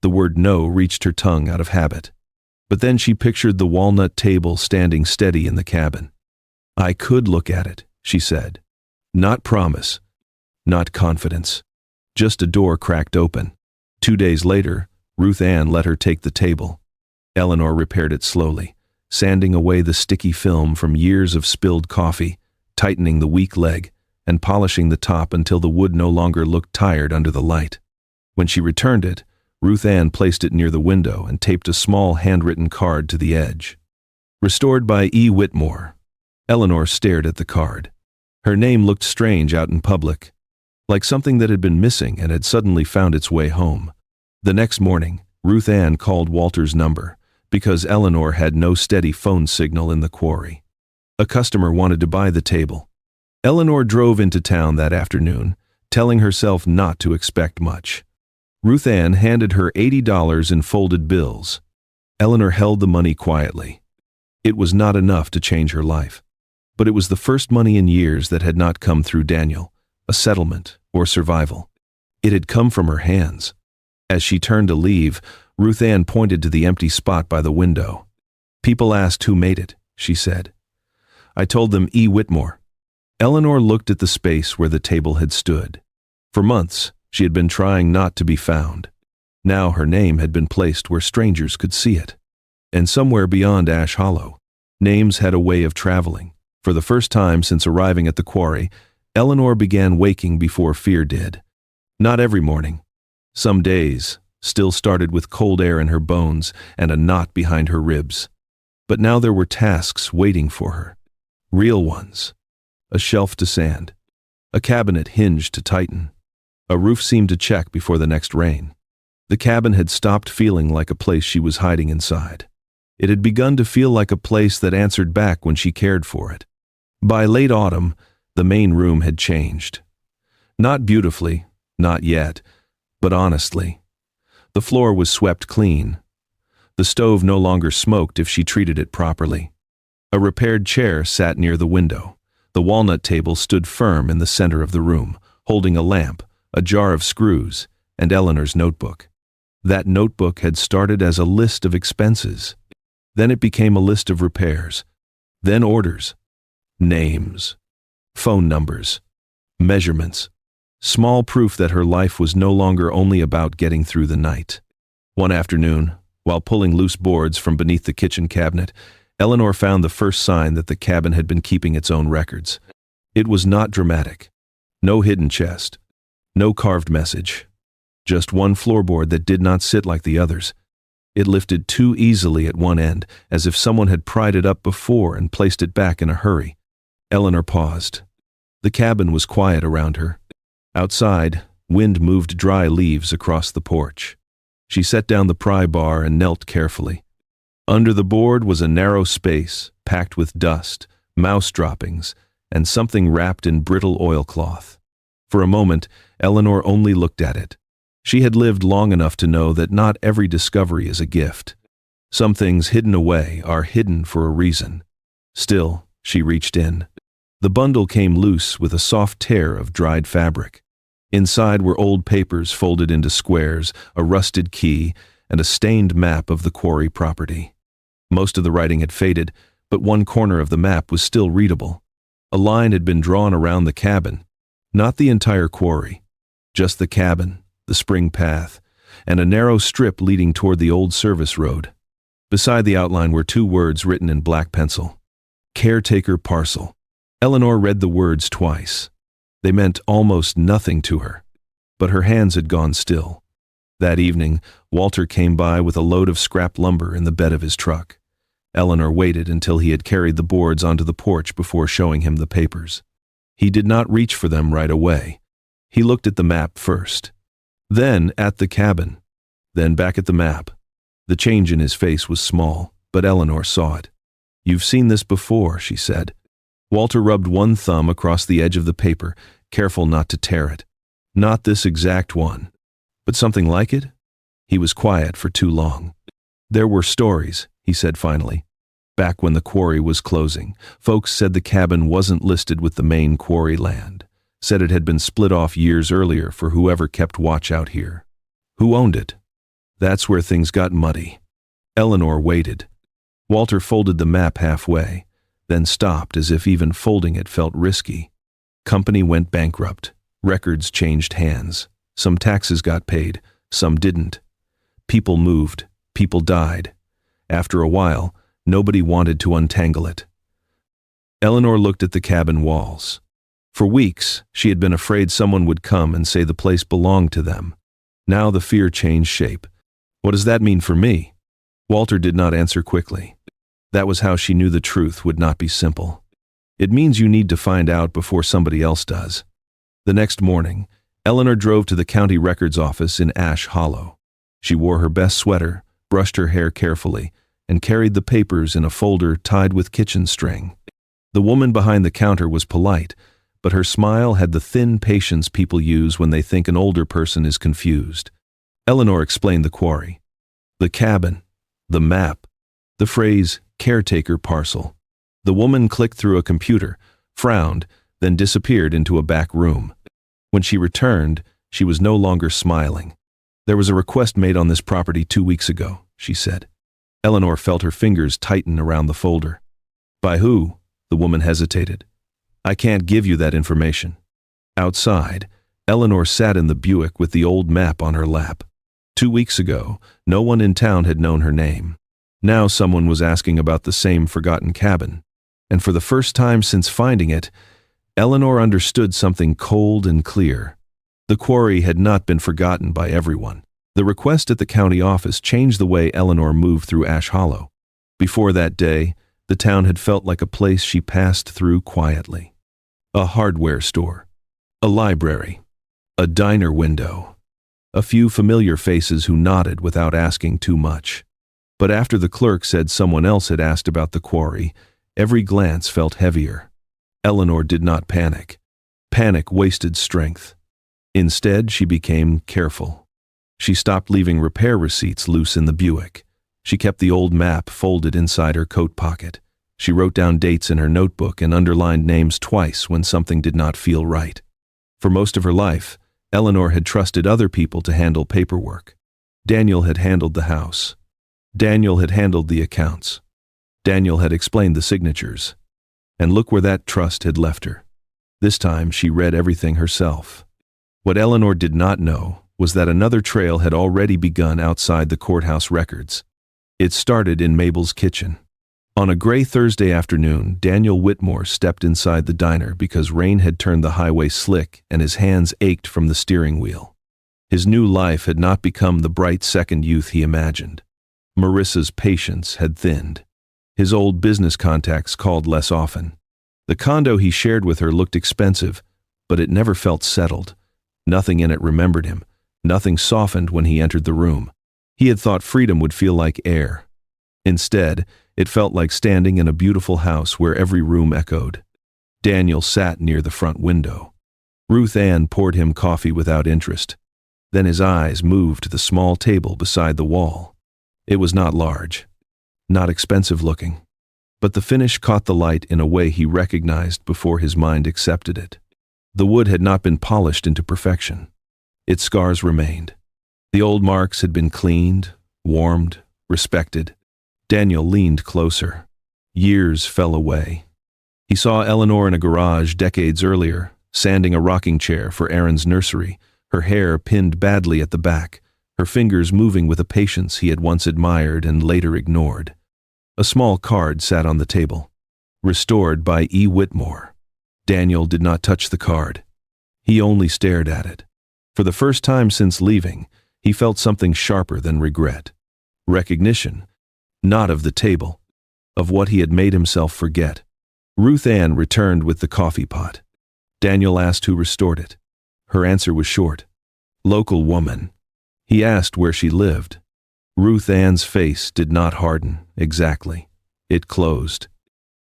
The word no reached her tongue out of habit. But then she pictured the walnut table standing steady in the cabin. "I could look at it," she said. "Not promise, not confidence." Just a door cracked open. 2 days later, Ruth Ann let her take the table. Eleanor repaired it slowly, sanding away the sticky film from years of spilled coffee, tightening the weak leg, and polishing the top until the wood no longer looked tired under the light. When she returned it, Ruth Ann placed it near the window and taped a small handwritten card to the edge. "Restored by E. Whitmore." Eleanor stared at the card. Her name looked strange out in public, like something that had been missing and had suddenly found its way home. The next morning, Ruth Ann called Walter's number, because Eleanor had no steady phone signal in the quarry. A customer wanted to buy the table. Eleanor drove into town that afternoon, telling herself not to expect much. Ruth Ann handed her $80 in folded bills. Eleanor held the money quietly. It was not enough to change her life, but it was the first money in years that had not come through Daniel, a settlement, or survival. It had come from her hands. As she turned to leave, Ruth Ann pointed to the empty spot by the window. "People asked who made it," she said. "I told them E. Whitmore." Eleanor looked at the space where the table had stood. For months, she had been trying not to be found. Now her name had been placed where strangers could see it. And somewhere beyond Ash Hollow, names had a way of traveling. For the first time since arriving at the quarry, Eleanor began waking before fear did. Not every morning. Some days still started with cold air in her bones and a knot behind her ribs. But now there were tasks waiting for her. Real ones. A shelf to sand. A cabinet hinged to tighten. A roof seemed to check before the next rain. The cabin had stopped feeling like a place she was hiding inside. It had begun to feel like a place that answered back when she cared for it. By late autumn, the main room had changed. Not beautifully, not yet, but honestly. The floor was swept clean. The stove no longer smoked if she treated it properly. A repaired chair sat near the window. The walnut table stood firm in the center of the room, holding a lamp, a jar of screws, and Eleanor's notebook. That notebook had started as a list of expenses. Then it became a list of repairs. Then orders. Names. Phone numbers. Measurements. Small proof that her life was no longer only about getting through the night. One afternoon, while pulling loose boards from beneath the kitchen cabinet, Eleanor found the first sign that the cabin had been keeping its own records. It was not dramatic. No hidden chest. No carved message. Just one floorboard that did not sit like the others. It lifted too easily at one end, as if someone had pried it up before and placed it back in a hurry. Eleanor paused. The cabin was quiet around her. Outside, wind moved dry leaves across the porch. She set down the pry bar and knelt carefully. Under the board was a narrow space, packed with dust, mouse droppings, and something wrapped in brittle oilcloth. For a moment, Eleanor only looked at it. She had lived long enough to know that not every discovery is a gift. Some things hidden away are hidden for a reason. Still, she reached in. The bundle came loose with a soft tear of dried fabric. Inside were old papers folded into squares, a rusted key, and a stained map of the Quarry property. Most of the writing had faded, but one corner of the map was still readable. A line had been drawn around the cabin. Not the entire quarry. Just the cabin, the spring path, and a narrow strip leading toward the old service road. Beside the outline were two words written in black pencil. Caretaker parcel. Eleanor read the words twice. They meant almost nothing to her, but her hands had gone still. That evening, Walter came by with a load of scrap lumber in the bed of his truck. Eleanor waited until he had carried the boards onto the porch before showing him the papers. He did not reach for them right away. He looked at the map first, then at the cabin, then back at the map. The change in his face was small, but Eleanor saw it. "You've seen this before," she said. Walter rubbed one thumb across the edge of the paper, careful not to tear it. "Not this exact one, but something like it?" He was quiet for too long. "There were stories," he said finally. Back when the quarry was closing, folks said the cabin wasn't listed with the main quarry land, said it had been split off years earlier for whoever kept watch out here. Who owned it? That's where things got muddy. Eleanor waited. Walter folded the map halfway, then stopped as if even folding it felt risky. Company went bankrupt. Records changed hands. Some taxes got paid, some didn't. People moved. People died. After a while, nobody wanted to untangle it. Eleanor looked at the cabin walls. For weeks, she had been afraid someone would come and say the place belonged to them. Now the fear changed shape. "What does that mean for me?" Walter did not answer quickly. That was how she knew the truth would not be simple. "It means you need to find out before somebody else does." The next morning, Eleanor drove to the county records office in Ash Hollow. She wore her best sweater, brushed her hair carefully, and carried the papers in a folder tied with kitchen string. The woman behind the counter was polite, but her smile had the thin patience people use when they think an older person is confused. Eleanor explained the quarry, the cabin, the map, the phrase caretaker parcel. The woman clicked through a computer, frowned, then disappeared into a back room. When she returned, she was no longer smiling. "There was a request made on this property 2 weeks ago," she said. Eleanor felt her fingers tighten around the folder. "By who?" The woman hesitated. "I can't give you that information." Outside, Eleanor sat in the Buick with the old map on her lap. 2 weeks ago, no one in town had known her name. Now someone was asking about the same forgotten cabin. And for the first time since finding it, Eleanor understood something cold and clear. The quarry had not been forgotten by everyone. The request at the county office changed the way Eleanor moved through Ash Hollow. Before that day, the town had felt like a place she passed through quietly. A hardware store, a library, a diner window, a few familiar faces who nodded without asking too much. But after the clerk said someone else had asked about the quarry, every glance felt heavier. Eleanor did not panic. Panic wasted strength. Instead, she became careful. She stopped leaving repair receipts loose in the Buick. She kept the old map folded inside her coat pocket. She wrote down dates in her notebook and underlined names twice when something did not feel right. For most of her life, Eleanor had trusted other people to handle paperwork. Daniel had handled the house. Daniel had handled the accounts. Daniel had explained the signatures. And look where that trust had left her. This time she read everything herself. What Eleanor did not know was that another trail had already begun outside the courthouse records. It started in Mabel's kitchen. On a gray Thursday afternoon, Daniel Whitmore stepped inside the diner because rain had turned the highway slick and his hands ached from the steering wheel. His new life had not become the bright second youth he imagined. Marissa's patience had thinned. His old business contacts called less often. The condo he shared with her looked expensive, but it never felt settled. Nothing in it remembered him. Nothing softened when he entered the room. He had thought freedom would feel like air. Instead, it felt like standing in a beautiful house where every room echoed. Daniel sat near the front window. Ruth Ann poured him coffee without interest. Then his eyes moved to the small table beside the wall. It was not large, not expensive looking, but the finish caught the light in a way he recognized before his mind accepted it. The wood had not been polished into perfection. Its scars remained. The old marks had been cleaned, warmed, respected. Daniel leaned closer. Years fell away. He saw Eleanor in a garage decades earlier, sanding a rocking chair for Aaron's nursery, her hair pinned badly at the back, her fingers moving with a patience he had once admired and later ignored. A small card sat on the table. Restored by E. Whitmore. Daniel did not touch the card. He only stared at it. For the first time since leaving, he felt something sharper than regret. Recognition, not of the table, of what he had made himself forget. Ruth Ann returned with the coffee pot. Daniel asked who restored it. Her answer was short. Local woman. He asked where she lived. Ruth Ann's face did not harden, exactly. It closed.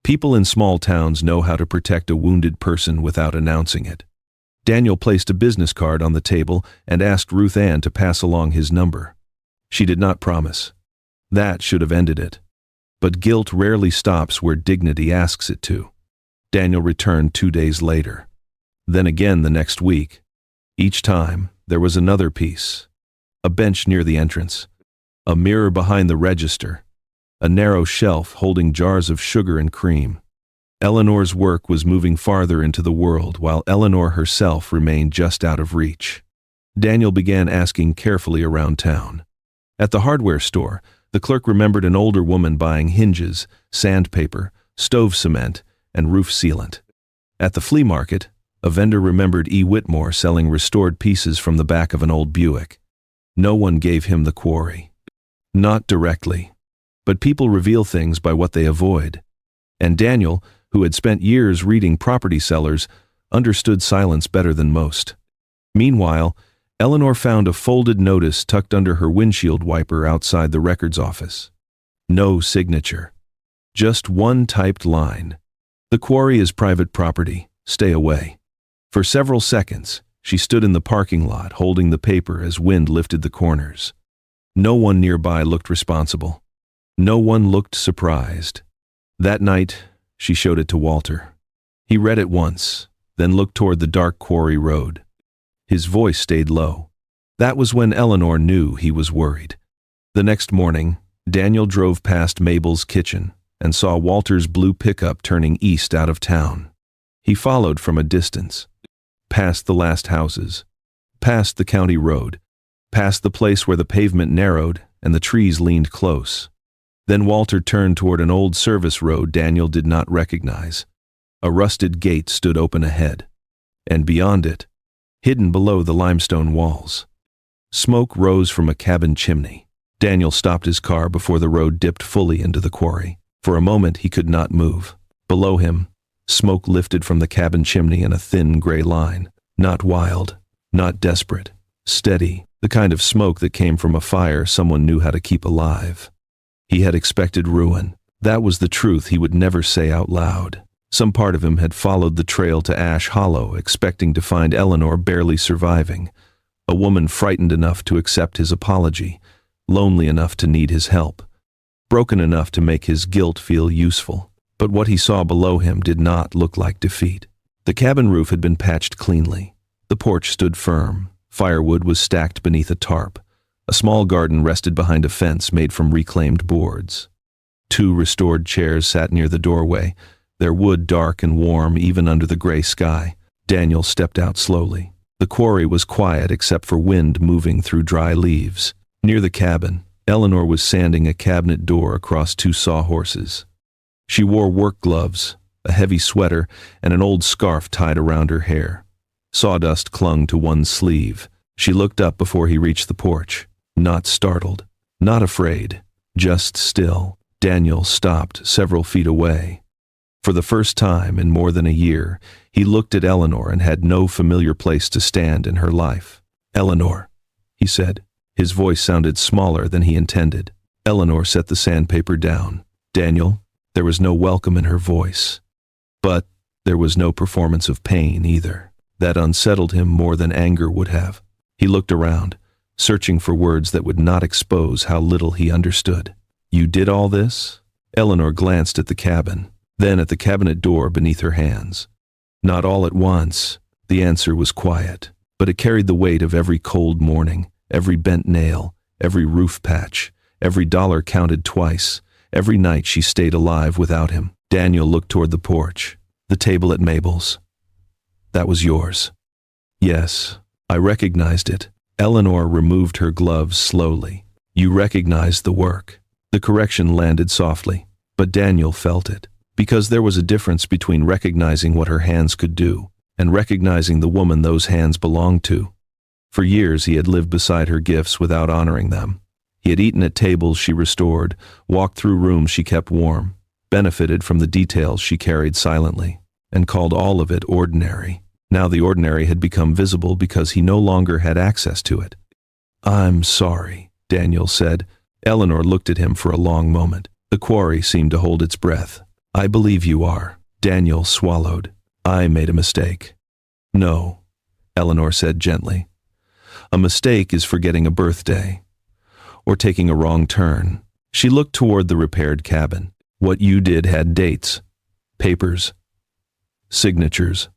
People in small towns know how to protect a wounded person without announcing it. Daniel placed a business card on the table and asked Ruth Ann to pass along his number. She did not promise. That should have ended it. But guilt rarely stops where dignity asks it to. Daniel returned 2 days later. Then again the next week. Each time, there was another piece. A bench near the entrance. A mirror behind the register. A narrow shelf holding jars of sugar and cream. Eleanor's work was moving farther into the world while Eleanor herself remained just out of reach. Daniel began asking carefully around town. At the hardware store, the clerk remembered an older woman buying hinges, sandpaper, stove cement, and roof sealant. At the flea market, a vendor remembered E. Whitmore selling restored pieces from the back of an old Buick. No one gave him the quarry. Not directly. But people reveal things by what they avoid. And Daniel, who had spent years reading property sellers, understood silence better than most. Meanwhile, Eleanor found a folded notice tucked under her windshield wiper outside the records office. No signature. Just one typed line. The quarry is private property. Stay away. For several seconds, she stood in the parking lot holding the paper as wind lifted the corners. No one nearby looked responsible. No one looked surprised. That night, she showed it to Walter. He read it once, then looked toward the dark quarry road. His voice stayed low. That was when Eleanor knew he was worried. The next morning, Daniel drove past Mabel's kitchen and saw Walter's blue pickup turning east out of town. He followed from a distance, past the last houses, past the county road, past the place where the pavement narrowed and the trees leaned close. Then Walter turned toward an old service road Daniel did not recognize. A rusted gate stood open ahead, and beyond it, hidden below the limestone walls, smoke rose from a cabin chimney. Daniel stopped his car before the road dipped fully into the quarry. For a moment he could not move. Below him, smoke lifted from the cabin chimney in a thin gray line, not wild, not desperate, steady, the kind of smoke that came from a fire someone knew how to keep alive. He had expected ruin. That was the truth he would never say out loud. Some part of him had followed the trail to Ash Hollow, expecting to find Eleanor barely surviving, a woman frightened enough to accept his apology, lonely enough to need his help, broken enough to make his guilt feel useful. But what he saw below him did not look like defeat. The cabin roof had been patched cleanly. The porch stood firm. Firewood was stacked beneath a tarp. A small garden rested behind a fence made from reclaimed boards. 2 restored chairs sat near the doorway, their wood dark and warm even under the gray sky. Daniel stepped out slowly. The quarry was quiet except for wind moving through dry leaves. Near the cabin, Eleanor was sanding a cabinet door across 2 sawhorses. She wore work gloves, a heavy sweater, and an old scarf tied around her hair. Sawdust clung to one sleeve. She looked up before he reached the porch. Not startled, not afraid, just still. Daniel stopped several feet away. For the first time in more than a year, he looked at Eleanor and had no familiar place to stand in her life. "Eleanor," he said. His voice sounded smaller than he intended. Eleanor set the sandpaper down. "Daniel." There was no welcome in her voice. But there was no performance of pain either. That unsettled him more than anger would have. He looked around, searching for words that would not expose how little he understood. "You did all this?" Eleanor glanced at the cabin, then at the cabinet door beneath her hands. "Not all at once." The answer was quiet, but it carried the weight of every cold morning, every bent nail, every roof patch, every dollar counted twice, every night she stayed alive without him. Daniel looked toward the porch, the table at Mabel's. "That was yours." "Yes, I recognized it." Eleanor removed her gloves slowly. "You recognized the work." The correction landed softly, but Daniel felt it, because there was a difference between recognizing what her hands could do and recognizing the woman those hands belonged to. For years he had lived beside her gifts without honoring them. He had eaten at tables she restored, walked through rooms she kept warm, benefited from the details she carried silently, and called all of it ordinary. Now the ordinary had become visible because he no longer had access to it. "I'm sorry," Daniel said. Eleanor looked at him for a long moment. The quarry seemed to hold its breath. "I believe you are." Daniel swallowed. "I made a mistake." "No," Eleanor said gently. "A mistake is forgetting a birthday, or taking a wrong turn." She looked toward the repaired cabin. "What you did had dates, papers, signatures."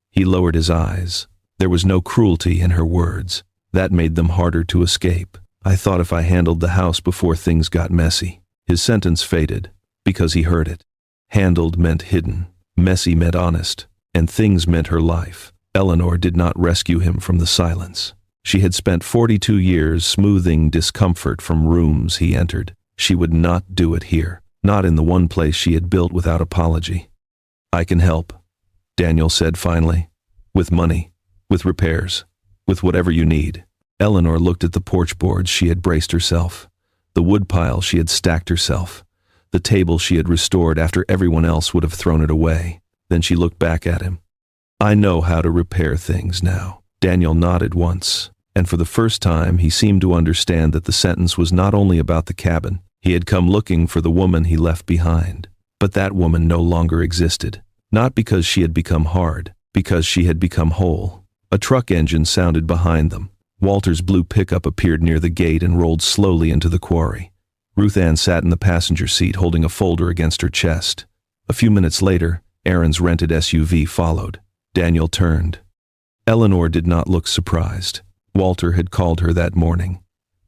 He lowered his eyes. There was no cruelty in her words. That made them harder to escape. "I thought if I handled the house before things got messy." His sentence faded, because he heard it. Handled meant hidden, messy meant honest, and things meant her life. Eleanor did not rescue him from the silence. She had spent 42 years smoothing discomfort from rooms he entered. She would not do it here, not in the one place she had built without apology. "I can help," Daniel said finally. "With money, with repairs, with whatever you need." Eleanor looked at the porch boards she had braced herself, the wood pile she had stacked herself, the table she had restored after everyone else would have thrown it away. Then she looked back at him. "I know how to repair things now." Daniel nodded once, and for the first time he seemed to understand that the sentence was not only about the cabin. He had come looking for the woman he left behind. But that woman no longer existed, not because she had become hard, because she had become whole. A truck engine sounded behind them. Walter's blue pickup appeared near the gate and rolled slowly into the quarry. Ruth Ann sat in the passenger seat holding a folder against her chest. A few minutes later, Aaron's rented SUV followed. Daniel turned. Eleanor did not look surprised. Walter had called her that morning.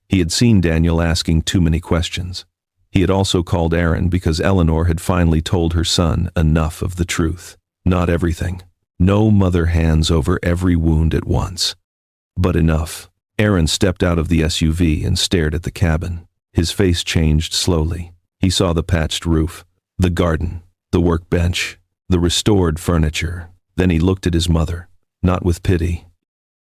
He had seen Daniel asking too many questions. He had also called Aaron because Eleanor had finally told her son enough of the truth. Not everything. No mother hands over every wound at once. But enough. Aaron stepped out of the SUV and stared at the cabin. His face changed slowly. He saw the patched roof, the garden, the workbench, the restored furniture. Then he looked at his mother, not with pity,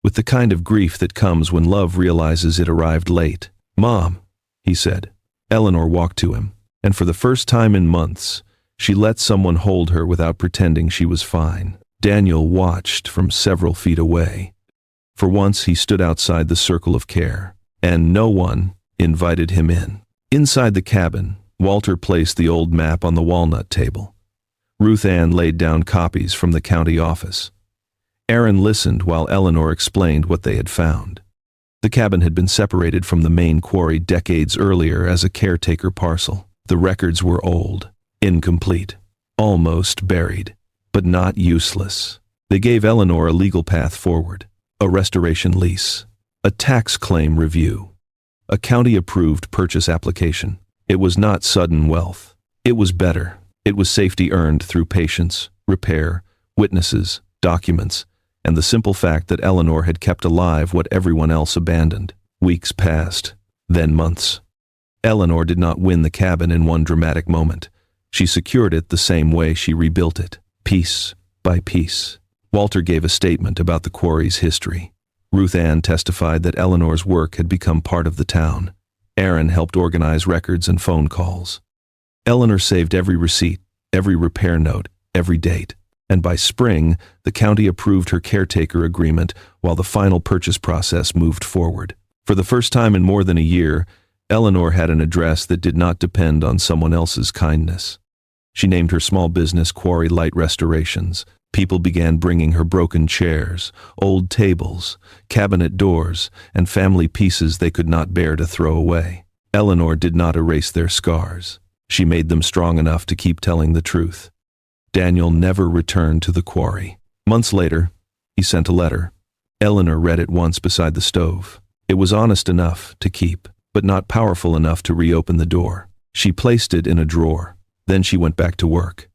with the kind of grief that comes when love realizes it arrived late. "Mom," he said. Eleanor walked to him, and for the first time in months, she let someone hold her without pretending she was fine. Daniel watched from several feet away. For once he stood outside the circle of care, and no one invited him in. Inside the cabin, Walter placed the old map on the walnut table. Ruth Ann laid down copies from the county office. Aaron listened while Eleanor explained what they had found. The cabin had been separated from the main quarry decades earlier as a caretaker parcel. The records were old, incomplete, almost buried, but not useless. They gave Eleanor a legal path forward. A restoration lease, a tax claim review, A county-approved purchase application. It was not sudden wealth. It was better. It was safety earned through patience, repair, witnesses, documents, and the simple fact that Eleanor had kept alive what everyone else abandoned. Weeks passed, then months. Eleanor did not win the cabin in one dramatic moment. She secured it the same way she rebuilt it, piece by piece. Walter gave a statement about the quarry's history. Ruth Ann testified that Eleanor's work had become part of the town. Aaron helped organize records and phone calls. Eleanor saved every receipt, every repair note, every date. And by spring, the county approved her caretaker agreement while the final purchase process moved forward. For the first time in more than a year, Eleanor had an address that did not depend on someone else's kindness. She named her small business Quarry Light Restorations. People began bringing her broken chairs, old tables, cabinet doors, and family pieces they could not bear to throw away. Eleanor did not erase their scars. She made them strong enough to keep telling the truth. Daniel never returned to the quarry. Months later, he sent a letter. Eleanor read it once beside the stove. It was honest enough to keep, but not powerful enough to reopen the door. She placed it in a drawer. Then she went back to work.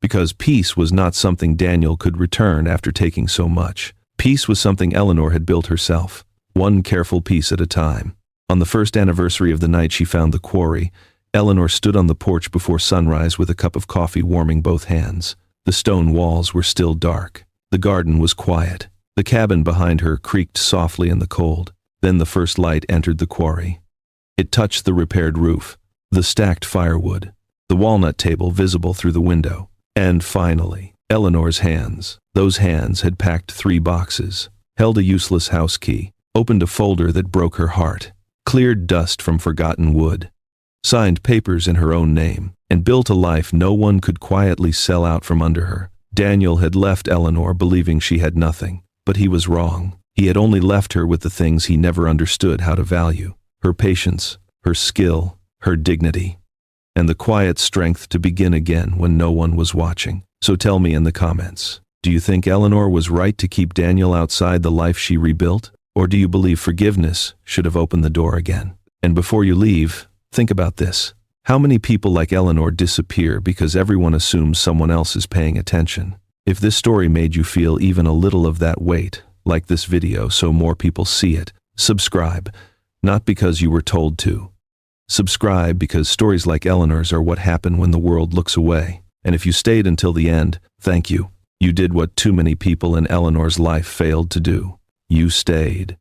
Because peace was not something Daniel could return after taking so much. Peace was something Eleanor had built herself, one careful piece at a time. On the first anniversary of the night she found the quarry, Eleanor stood on the porch before sunrise with a cup of coffee warming both hands. The stone walls were still dark. The garden was quiet. The cabin behind her creaked softly in the cold. Then the first light entered the quarry. It touched the repaired roof, the stacked firewood, the walnut table visible through the window. And finally, Eleanor's hands. Those hands had packed 3 boxes, held a useless house key, opened a folder that broke her heart, cleared dust from forgotten wood, signed papers in her own name, and built a life no one could quietly sell out from under her. Daniel had left Eleanor believing she had nothing, but he was wrong. He had only left her with the things he never understood how to value: her patience, her skill, her dignity, and the quiet strength to begin again when no one was watching. So tell me in the comments, do you think Eleanor was right to keep Daniel outside the life she rebuilt? Or do you believe forgiveness should have opened the door again? And before you leave, think about this. How many people like Eleanor disappear because everyone assumes someone else is paying attention? If this story made you feel even a little of that weight, like this video so more people see it, subscribe, not because you were told to. Subscribe because stories like Eleanor's are what happen when the world looks away. And if you stayed until the end, thank you. You did what too many people in Eleanor's life failed to do. You stayed.